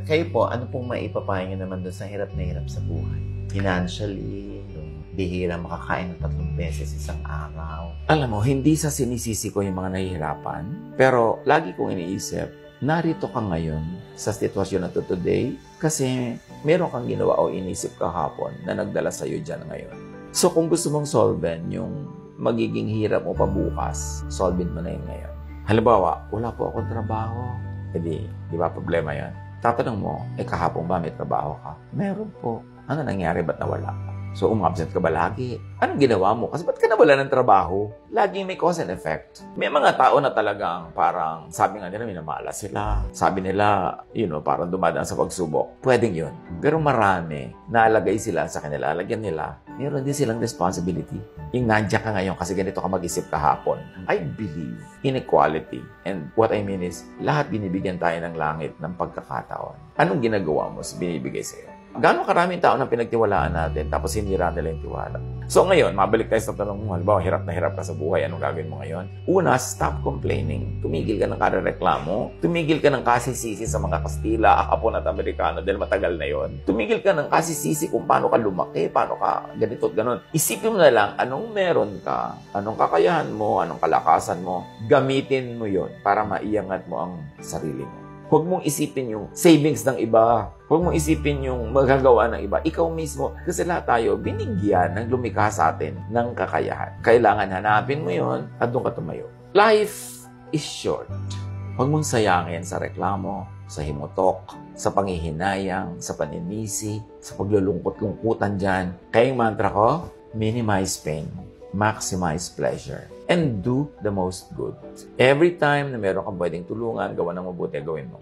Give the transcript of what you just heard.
Kayo po, ano pong maipapayo nyo naman doon sa hirap na hirap sa buhay? Financially, yung bihira makakain ng 3 beses isang araw. Alam mo, hindi sa sinisisi ko yung mga nahihirapan, pero lagi kong iniisip, narito ka ngayon sa sitwasyon na to today kasi meron kang ginawa o inisip kahapon na nagdala sa'yo dyan ngayon. So kung gusto mong solven yung magiging hirap mo pa bukas, solvin mo na yun ngayon. Halimbawa, wala po akong trabaho. Di ba problema yan? Tatanong mo, kahapon ba may trabaho ka? Meron po. Ano nangyari? Ba't nawala ka? So, umabsent ka ba lagi? Anong ginawa mo? Kasi ba't ka nawala ng trabaho? Laging may cause and effect. May mga tao na talagang parang, sabi nga nila, minamalas sila. Sabi nila, parang dumadaan sa pagsubok. Pwedeng yun. Pero marami, naalagay sila sa kanila, alagyan nila, meron din silang responsibility. Yung nandiyan ka ngayon kasi ganito ka mag-isip kahapon. I believe in equality. And what I mean is, lahat binibigyan tayo ng langit ng pagkakataon. Anong ginagawa mo sa binibigay sa'yo? Gano'ng karaming tao na pinagtiwalaan natin tapos hinira nila yung tiwala. So ngayon, mabalik tayo sa tanong mo, halimbawa, hirap na hirap ka sa buhay, anong gagawin mo ngayon? Una, stop complaining. Tumigil ka ng karereklamo. Tumigil ka ng kasisisi sa mga Kastila, Hapon at Amerikano dahil matagal na yon. Tumigil ka ng kasisisi kung paano ka lumaki, paano ka ganito at ganon. Isipin mo na lang, anong meron ka, anong kakayahan mo, anong kalakasan mo, gamitin mo yon para maiangat mo ang sarili mo. Huwag mong isipin yung savings ng iba. Huwag mong isipin yung magagawa ng iba. Ikaw mismo. Kasi lahat tayo, binigyan ng lumikha sa atin ng kakayahan. Kailangan hanapin mo yon at doon ka tumayo. Life is short. Huwag mong sayangin sa reklamo, sa himutok, sa panghihinayang, sa paninisi, sa paglulungkot-lungkutan dyan. Kaya yung mantra ko, minimize pain, maximize pleasure, and do the most good. Every time na meron kang pwedeng tulungan, gawa ng mabuti, gawin mo.